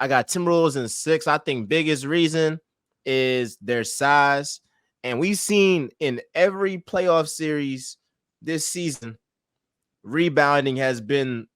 I got Timberwolves in 6. I think biggest reason is their size. And we've seen in every playoff series this season, rebounding has been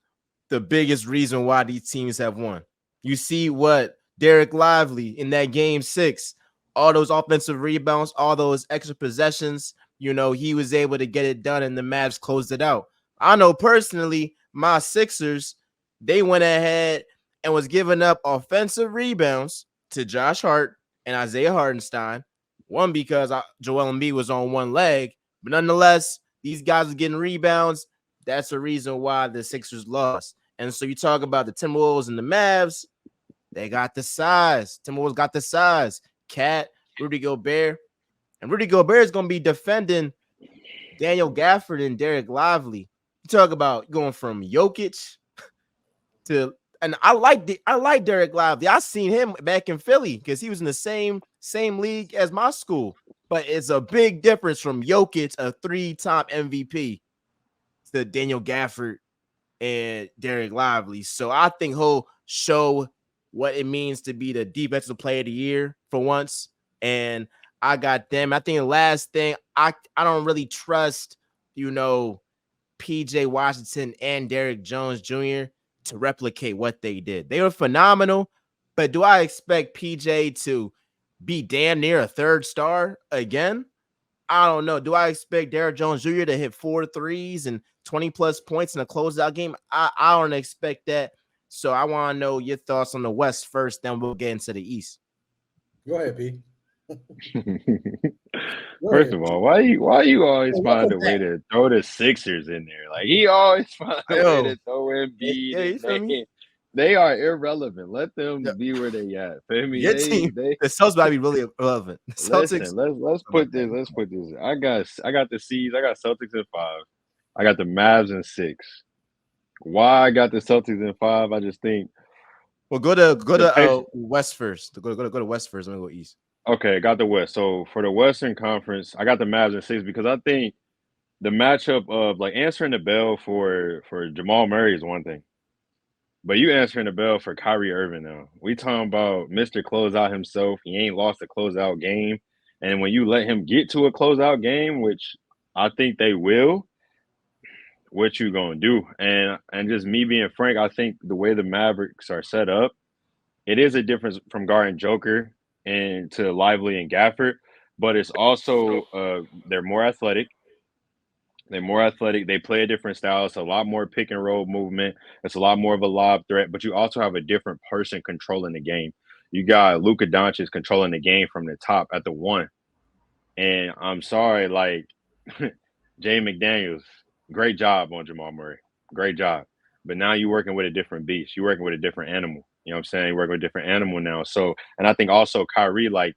the biggest reason why these teams have won. You see what Derek Lively in that game 6, all those offensive rebounds, all those extra possessions, he was able to get it done and the Mavs closed it out. I know personally, my Sixers, they went ahead and was giving up offensive rebounds to Josh Hart and Isaiah Hartenstein. One, because Joel Embiid was on one leg, but nonetheless, these guys are getting rebounds. That's the reason why the Sixers lost. And so you talk about the Timberwolves and the Mavs, they got the size. Timberwolves got the size. Cat, Rudy Gobert. And Rudy Gobert is going to be defending Daniel Gafford and Derek Lively. You talk about going from Jokic to, and I like Derek Lively. I seen him back in Philly because he was in the same league as my school. But it's a big difference from Jokic, a 3-time MVP, to Daniel Gafford and Derek Lively. So I think he'll show what it means to be the defensive player of the year for once. And I got them. I think the last thing, I don't really trust, PJ Washington and Derrick Jones Jr. to replicate what they did. They were phenomenal, but do I expect PJ to be damn near a third star again? I don't know. Do I expect Derrick Jones Jr. to hit 4 threes and 20-plus points in a closeout game? I don't expect that. So I want to know your thoughts on the West first, then we'll get into the East. Go ahead, P. First of all, why you always find a way to throw the Sixers in there? Like, he always finds a way to throw Embiid. They are irrelevant. Let them be where they at. Feel me? Your team, the Celtics might be really irrelevant. Celtics. Let's put this. I got the C's. I got Celtics in 5. I got the Mavs in 6. Why I got the Celtics in 5? I just think. Well, go to West first. Go to West first. I'm gonna go East. Okay, got the West. So for the Western Conference, I got the Mavs in 6 because I think the matchup of like answering the bell for Jamal Murray is one thing. But you answering the bell for Kyrie Irving now. We talking about Mr. Closeout himself. He ain't lost a closeout game. And when you let him get to a closeout game, which I think they will, what you gonna do? And just me being frank, I think the way the Mavericks are set up, it is a difference from guarding Joker and to Lively and Gafford, but it's also they're more athletic. They're more athletic. They play a different style. It's a lot more pick and roll movement. It's a lot more of a lob threat, but you also have a different person controlling the game. You got Luka Doncic controlling the game from the top at the 1. And I'm sorry, like Jay McDaniels, great job on Jamal Murray. Great job. But now you're working with a different beast. You're working with a different animal. You know what I'm saying? You're working with a different animal now. So, and I think also Kyrie, like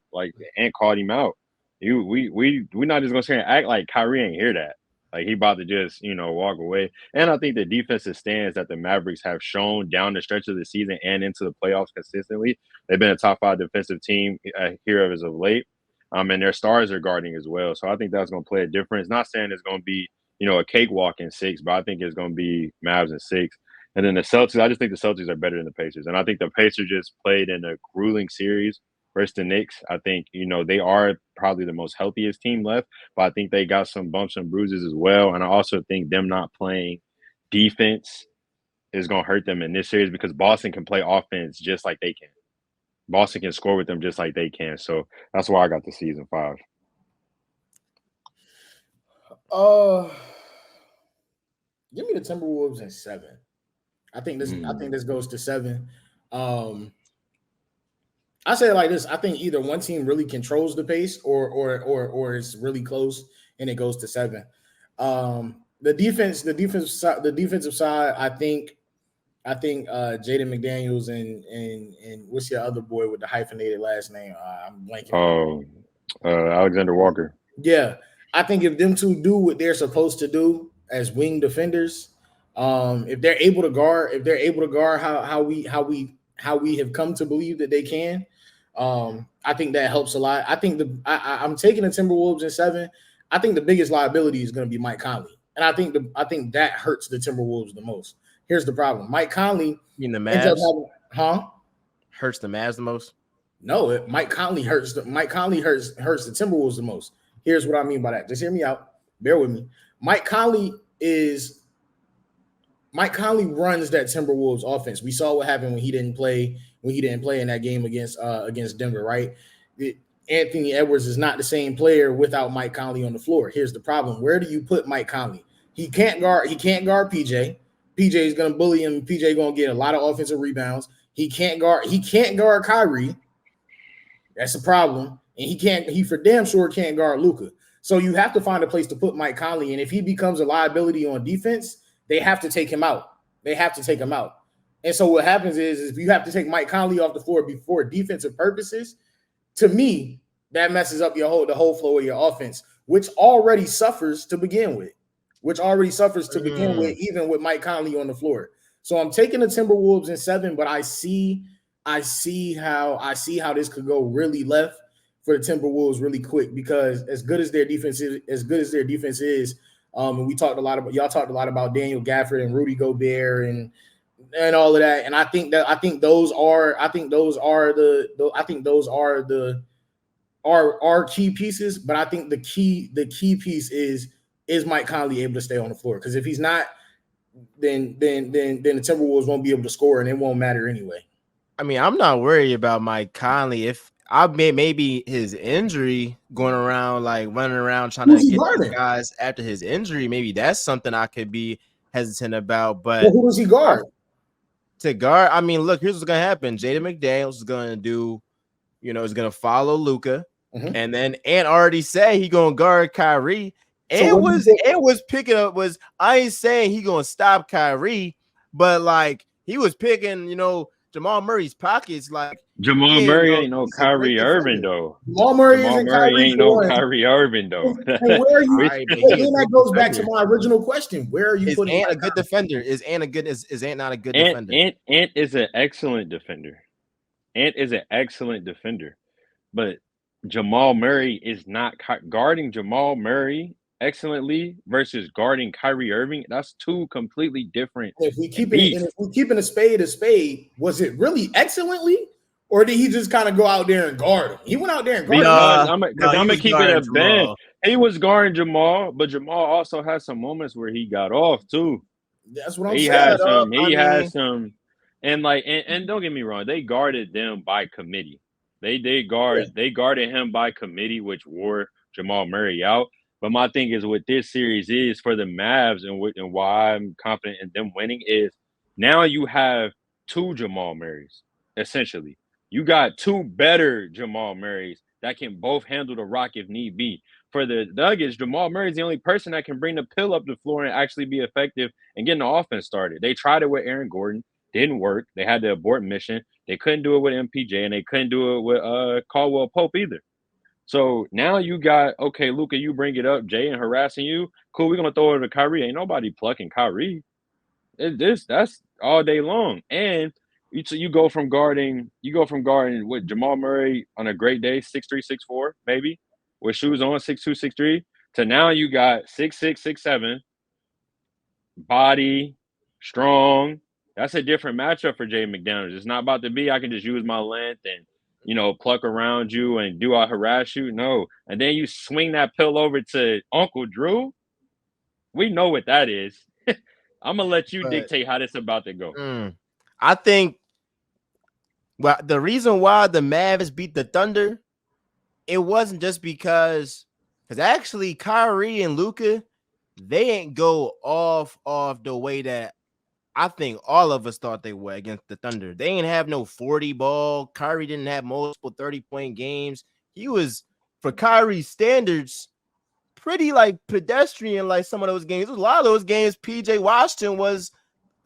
Ant called him out. We're not just gonna say and act like Kyrie ain't hear that. Like, he about to just, walk away. And I think the defensive stands that the Mavericks have shown down the stretch of the season and into the playoffs consistently, they've been a top 5 defensive team here as of late. And their stars are guarding as well. So I think that's going to play a difference. Not saying it's going to be, a cakewalk in 6, but I think it's going to be Mavs in 6. And then the Celtics, I just think the Celtics are better than the Pacers. And I think the Pacers just played in a grueling series versus the Knicks. I think, they are probably the most healthiest team left, but I think they got some bumps and bruises as well. And I also think them not playing defense is going to hurt them in this series because Boston can play offense just like they can. Boston can score with them just like they can. So that's why I got the season 5. Give me the Timberwolves in 7. I think this goes to 7. I say it like this. I think either one team really controls the pace or it's really close and it goes to 7. The defensive side, I think Jaden McDaniels and what's your other boy with the hyphenated last name? I'm blanking. Alexander Walker. Yeah. I think if them two do what they're supposed to do as wing defenders, if they're able to guard how we have come to believe that they can, I think that helps a lot. I think I'm taking the Timberwolves in 7. I think the biggest liability is going to be Mike Conley, and I think that hurts the Timberwolves the most. Here's the problem: Mike Conley. You mean the Mavs? hurts the Mavs the most? No, Mike Conley hurts. Mike Conley hurts the Timberwolves the most. Here's what I mean by that. Just hear me out. Bear with me. Mike Conley runs that Timberwolves offense. We saw what happened when he didn't play in that game against Denver, right? Anthony Edwards is not the same player without Mike Conley on the floor. Here's the problem. Where do you put Mike Conley? He can't guard PJ. PJ is going to bully him. PJ going to get a lot of offensive rebounds. He can't guard Kyrie. That's a problem. And he for damn sure can't guard Luka. So you have to find a place to put Mike Conley. And if he becomes a liability on defense, they have to take him out. And so what happens is if you have to take Mike Conley off the floor before defensive purposes, to me, that messes up the whole flow of your offense, which already suffers to begin with. Even with Mike Conley on the floor. So I'm taking the Timberwolves in 7, but I see how this could go really left for the Timberwolves really quick, because as good as their defense is, and y'all talked a lot about Daniel Gafford and Rudy Gobert and all of that, and I think those are our key pieces. But I think the key piece is Mike Conley able to stay on the floor? Because if he's not, then the Timberwolves won't be able to score, and it won't matter anyway. I mean, I'm not worried about Mike Conley. If I maybe his injury going around, like running around trying to get guys after his injury, maybe that's something I could be hesitant about. But who does he guard? To guard, I mean, look, here's what's gonna happen. Jaden McDaniels is gonna do, is gonna follow Luka, and then Ant already said he gonna guard Kyrie. I ain't saying he gonna stop Kyrie, but like he was picking, Jamal Murray's pockets. Like Jamal Murray ain't no Kyrie Irving though. Jamal Murray ain't no Kyrie Irving though. And where are you? Then that goes back to my original question. Where are you putting Ant a good defender? Is Ant not a good defender? Ant is an excellent defender. But Jamal Murray is not guarding Jamal Murray excellently versus guarding Kyrie Irving. That's two completely different. If we keeping a spade, was it really excellently, or did he just kind of go out there and guard him? He went out there and guarded him. I'm gonna keep it a band. He was guarding Jamal, but Jamal also had some moments where he got off too. That's what I'm saying. He had some, and don't get me wrong, they guarded them by committee. They guarded him by committee, which wore Jamal Murray out. But my thing is what this series is for the Mavs and why I'm confident in them winning is now you have two Jamal Murrays, essentially. You got two better Jamal Murrays that can both handle the rock if need be. For the Nuggets, Jamal Murray is the only person that can bring the pill up the floor and actually be effective and getting the offense started. They tried it with Aaron Gordon. Didn't work. They had to abort mission. They couldn't do it with MPJ, and they couldn't do it with Caldwell Pope either. So now you got, okay, Luka, you bring it up, Jay, and harassing you. Cool, we're gonna throw it to Kyrie. Ain't nobody plucking Kyrie. That's all day long. And you go from guarding with Jamal Murray on a great day, 6'3", 6'4", maybe, with shoes on, 6'2", 6'3", to now you got 6'6", 6'7", body, strong. That's a different matchup for Jay McDaniels. It's not about to be I can just use my length and pluck around you and do I harass you? No. And then you swing that pill over to Uncle Drew. We know what that is. I'm going to let you dictate how this about to go. I think the reason why the Mavs beat the Thunder, it wasn't just because actually Kyrie and Luka, they ain't go off the way that I think all of us thought they were against the Thunder. They ain't have no 40 ball. Kyrie didn't have multiple 30-point games. He was, for Kyrie's standards, pretty like pedestrian like some of those games. A lot of those games, PJ Washington was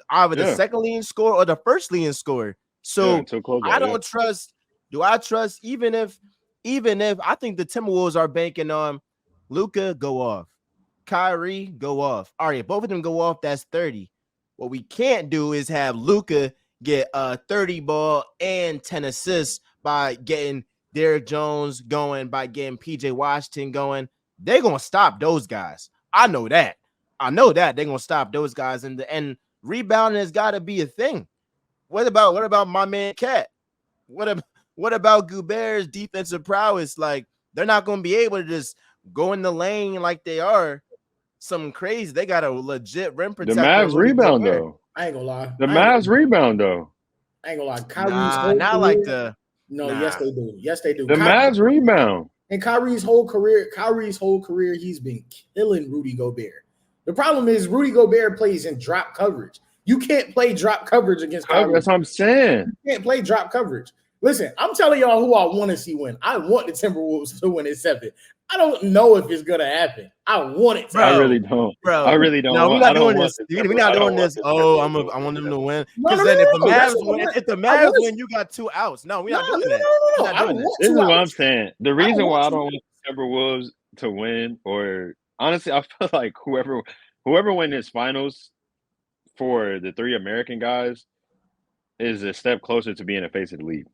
either the second leading scorer or the first leading scorer. So I don't trust. Do I trust even if I think the Timberwolves are banking on Luka go off, Kyrie go off. All right, both of them go off, that's 30. What we can't do is have Luka get a 30 ball and 10 assists by getting Derrick Jones going, by getting PJ Washington going. They're going to stop those guys. I know that. They're going to stop those guys. And rebounding has got to be a thing. What about my man Cat? what about Gobert's defensive prowess? Like, they're not going to be able to just go in the lane like they are. Something crazy. They got a legit rim The protector. Mavs rebound though. I ain't gonna lie. The Mavs rebound though. I ain't gonna lie. Kyrie's Nah, whole not career, like the. no, nah. yes they do. Yes they do. The Mavs rebound. And Kyrie's whole career, he's been killing Rudy Gobert. The problem is Rudy Gobert plays in drop coverage. You can't play drop coverage against Kyrie. That's what I'm saying. You can't play drop coverage. Listen, I'm telling y'all who I want to see win. I want the Timberwolves to win at 7. I don't know if it's gonna happen. I want it to. I really don't. Bro, I really don't. No, we're not doing this. We're not doing this. Oh, I want them to win. Because then if the Mavs win, you got 2 outs. No, we're not doing that. No. This is what I'm saying. The reason why I don't want the Timberwolves to win, or honestly, I feel like whoever win this finals for the 3 American guys is a step closer to being a face of the league.